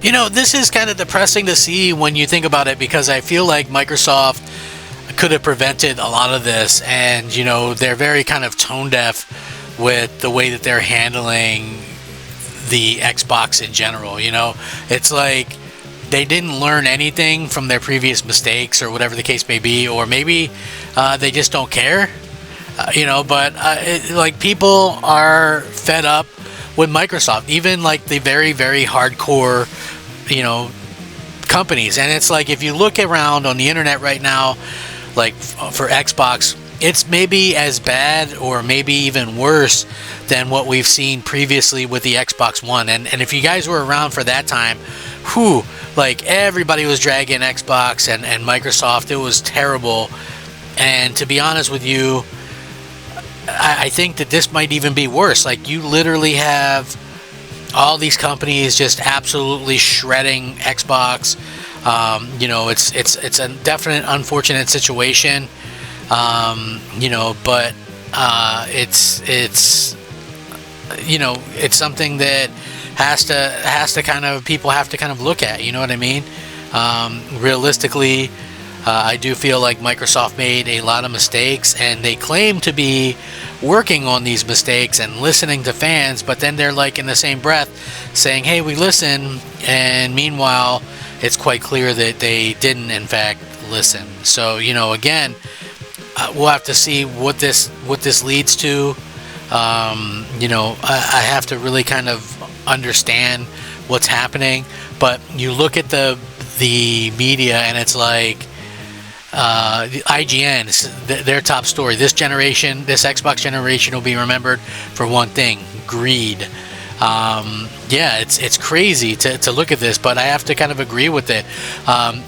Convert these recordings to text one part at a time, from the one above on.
You know, this is kind of depressing to see when you think about it, because I feel like Microsoft could have prevented a lot of this, and you know, they're very kind of tone deaf with the way that they're handling the Xbox in general. You know, it's like they didn't learn anything from their previous mistakes, or whatever the case may be, or maybe they just don't care. You know, but like, people are fed up with Microsoft, even like the very, very hardcore, you know, companies. And it's like, if you look around on the internet right now, like for Xbox, it's maybe as bad or maybe even worse than what we've seen previously with the Xbox One. And if you guys were around for that time, whew, like everybody was dragging Xbox and Microsoft. It was terrible. And to be honest with you, I think that this might even be worse. Like, you literally have all these companies just absolutely shredding Xbox. You know, it's a definite unfortunate situation. You know, but it's you know, it's something that has to kind of, people have to kind of look at. You know what I mean? Realistically, I do feel like Microsoft made a lot of mistakes, and they claim to be working on these mistakes and listening to fans, but then they're like, in the same breath, saying, hey, we listen, and meanwhile it's quite clear that they didn't in fact listen. So, you know, again, we'll have to see what this leads to. You know, I have to really kind of understand what's happening, but you look at the media, and it's like, the IGN, their top story: this Xbox generation will be remembered for one thing: greed. Yeah, it's crazy to look at this, but I have to kind of agree with it.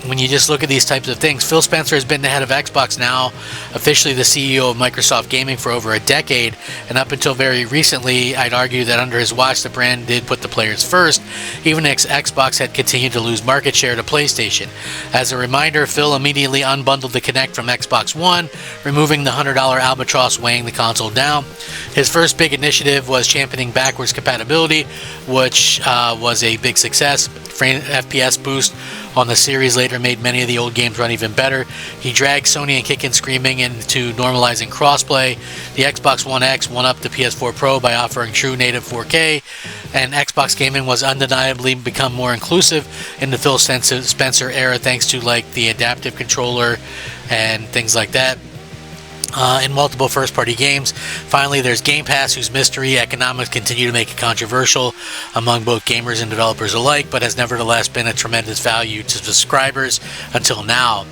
When you just look at these types of things, Phil Spencer has been the head of Xbox, now officially the CEO of Microsoft Gaming, for over a decade, and up until very recently, I'd argue that under his watch, the brand did put the players first, even as Xbox had continued to lose market share to PlayStation. As a reminder, Phil immediately unbundled the Kinect from Xbox One, removing the $100 albatross weighing the console down. His first big initiative was championing backwards compatibility, which was a big success. FPS boost on the series later made many of the old games run even better. He dragged Sony and Kick and Screaming into normalizing crossplay. The Xbox One X won up the PS4 Pro by offering true native 4K, and Xbox gaming was undeniably become more inclusive in the Phil Spencer era, thanks to like the adaptive controller and things like that. In multiple first-party games. Finally, there's Game Pass, whose mystery economics continue to make it controversial among both gamers and developers alike, but has nevertheless been a tremendous value to subscribers until now.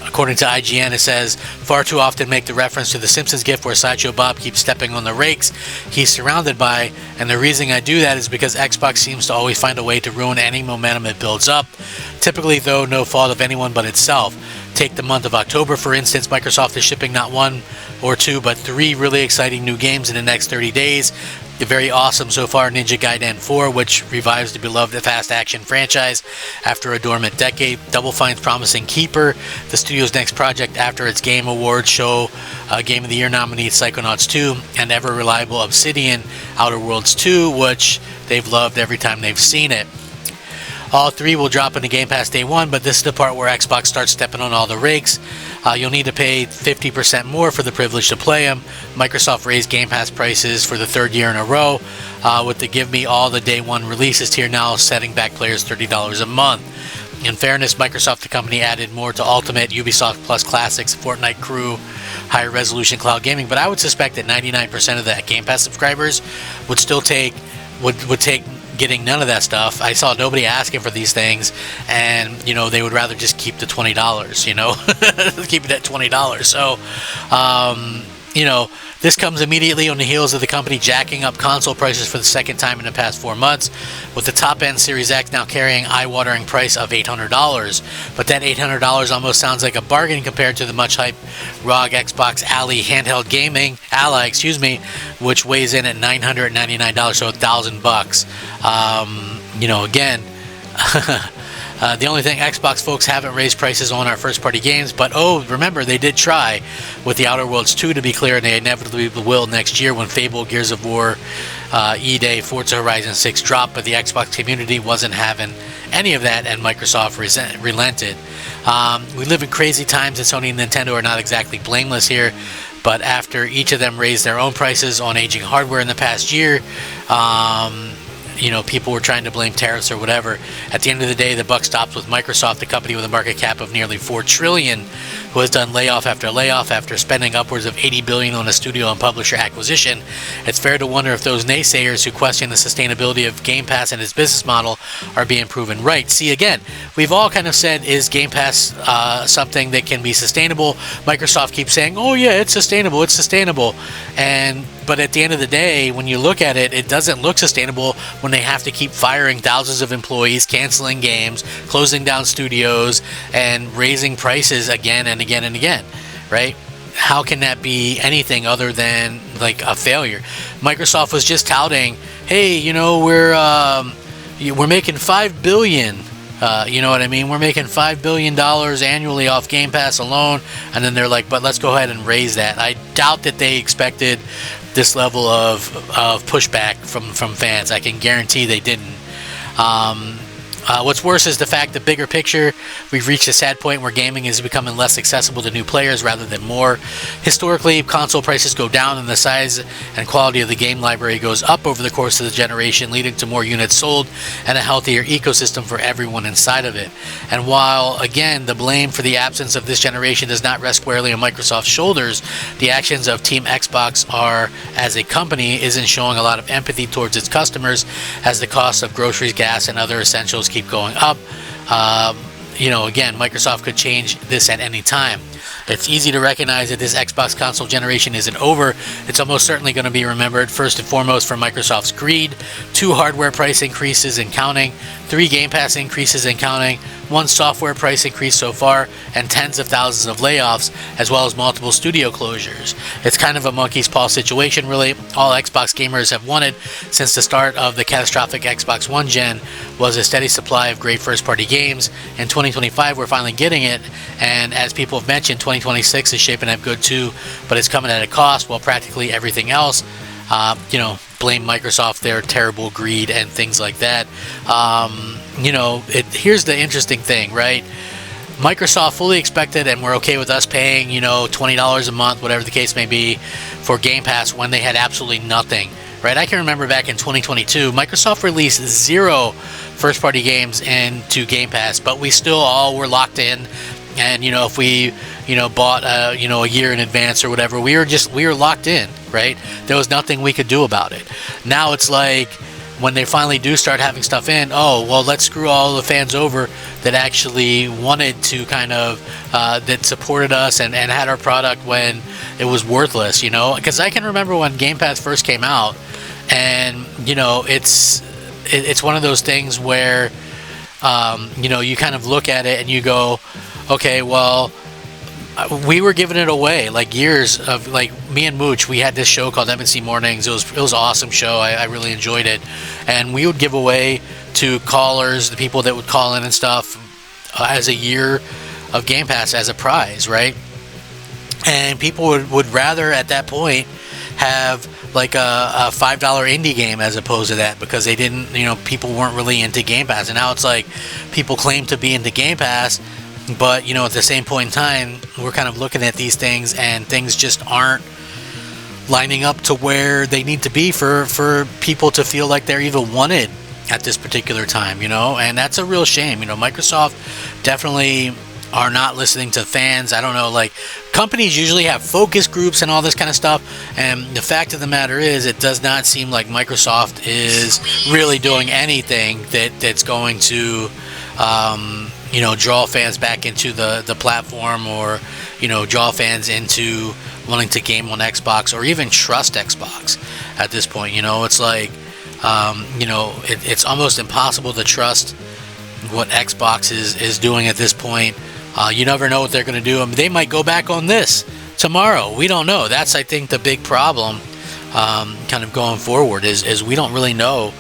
According to IGN, it says, far too often make the reference to the Simpsons gif where Sideshow Bob keeps stepping on the rakes he's surrounded by, and the reason I do that is because Xbox seems to always find a way to ruin any momentum it builds up, typically though no fault of anyone but itself. Take the month of October, for instance. Microsoft is shipping not one or two, but three really exciting new games in the next 30 days. The very awesome so far Ninja Gaiden 4, which revives the beloved fast-action franchise after a dormant decade. Double Fine's promising Keeper, the studio's next project after its Game Awards show Game of the Year nominee Psychonauts 2, and ever-reliable Obsidian Outer Worlds 2, which they've loved every time they've seen it. All three will drop into Game Pass day one, but this is the part where Xbox starts stepping on all the rakes. You'll need to pay 50% more for the privilege to play them. Microsoft raised Game Pass prices for the third year in a row, with the Give Me All the Day One releases tier now setting back players $30 a month. In fairness, Microsoft, the company, added more to Ultimate, Ubisoft Plus Classics, Fortnite Crew, higher resolution cloud gaming, but I would suspect that 99% of that Game Pass subscribers would still take getting none of that stuff. I saw nobody asking for these things, and you know, they would rather just keep the $20, you know, keep it at $20. So you know, this comes immediately on the heels of the company jacking up console prices for the second time in the past 4 months, with the top-end Series X now carrying eye-watering price of $800. But that $800 almost sounds like a bargain compared to the much-hyped ROG Xbox Ally handheld gaming, which weighs in at $999, so $1,000. You know, again, The only thing, Xbox folks haven't raised prices on our first-party games, but remember, they did try with The Outer Worlds 2, to be clear, and they inevitably will next year when Fable, Gears of War, E-Day, Forza Horizon 6 dropped, but the Xbox community wasn't having any of that, and Microsoft relented. We live in crazy times, and Sony and Nintendo are not exactly blameless here, but after each of them raised their own prices on aging hardware in the past year, people were trying to blame tariffs or whatever. At the end of the day, the buck stops with Microsoft, the company with a market cap of nearly $4 trillion, who has done layoff after spending upwards of $80 billion on a studio and publisher acquisition. It's fair to wonder if those naysayers who question the sustainability of Game Pass and its business model are being proven right. See, again, we've all kind of said, is Game Pass something that can be sustainable? Microsoft keeps saying, oh yeah, it's sustainable, but at the end of the day, when you look at it, it doesn't look sustainable when they have to keep firing thousands of employees, canceling games, closing down studios, and raising prices again and again and again, right? How can that be anything other than like a failure? Microsoft was just touting, hey, we're making $5 billion. You know what I mean? We're making $5 billion annually off Game Pass alone, and then they're like, but let's go ahead and raise that. I doubt that they expected this level of pushback from fans. I can guarantee they didn't. What's worse is the fact that bigger picture, we've reached a sad point where gaming is becoming less accessible to new players rather than more. Historically, console prices go down and the size and quality of the game library goes up over the course of the generation, leading to more units sold and a healthier ecosystem for everyone inside of it. And while, again, the blame for the absence of this generation does not rest squarely on Microsoft's shoulders, the actions of Team Xbox as a company, isn't showing a lot of empathy towards its customers as the cost of groceries, gas, and other essentials keep going up. Again, Microsoft could change this at any time. It's easy to recognize that this Xbox console generation isn't over. It's almost certainly going to be remembered first and foremost for Microsoft's greed, 2 hardware price increases and counting, 3 Game Pass increases and counting, 1 software price increase so far, and tens of thousands of layoffs, as well as multiple studio closures. It's kind of a monkey's paw situation, really. All Xbox gamers have wanted since the start of the catastrophic Xbox One gen was a steady supply of great first-party games. In 2025, we're finally getting it, and as people have mentioned, 2026 is shaping up good too, but it's coming at a cost, while practically everything else, blame Microsoft, their terrible greed and things like that. Here's the interesting thing, right? Microsoft fully expected, and we're okay with us paying, $20 a month, whatever the case may be, for Game Pass when they had absolutely nothing, right? I can remember back in 2022, Microsoft released 0 first-party games into Game Pass, but we still all were locked in. And if we bought a year in advance or whatever, we were locked in, right? There was nothing we could do about it. Now it's like when they finally do start having stuff in, let's screw all the fans over that actually wanted to that supported us and had our product when it was worthless, because I can remember when Game Pass first came out, and it's one of those things where you kind of look at it and you go, okay, well, we were giving it away like years of, like, me and Mooch, we had this show called MNC Mornings. It was an awesome show. I really enjoyed it, and we would give away to callers, the people that would call in and stuff, as a year of Game Pass as a prize, right? And people would rather at that point have like a $5 indie game as opposed to that, because they didn't, people weren't really into Game Pass. And now it's like people claim to be into Game Pass, but at the same point in time, we're kind of looking at these things and things just aren't lining up to where they need to be for people to feel like they're even wanted at this particular time, and that's a real shame. Microsoft definitely are not listening to fans. I don't know, like, companies usually have focus groups and all this kind of stuff, and the fact of the matter is, it does not seem like Microsoft is really doing anything that's going to draw fans back into the platform, or draw fans into wanting to game on Xbox or even trust Xbox at this point. It's like it's almost impossible to trust what Xbox is doing at this point. You never know what they're going to do. I mean, they might go back on this tomorrow. We don't know. That's, I think, the big problem kind of going forward is we don't really know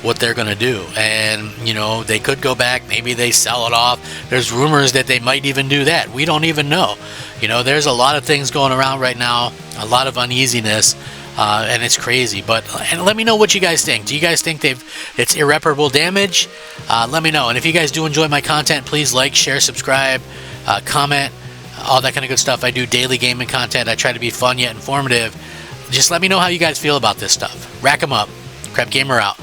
what they're going to do. And, you know, they could go back, maybe they sell it off. There's rumors that they might even do that. We don't even know. You know, there's a lot of things going around right now, a lot of uneasiness, and it's crazy. And let me know what you guys think. Do you guys think it's irreparable damage? Let me know. And if you guys do enjoy my content, please like, share, subscribe, comment, all that kind of good stuff. I do daily gaming content. I try to be fun yet informative. Just let me know how you guys feel about this stuff. Rack 'em up. Crap Gamer out.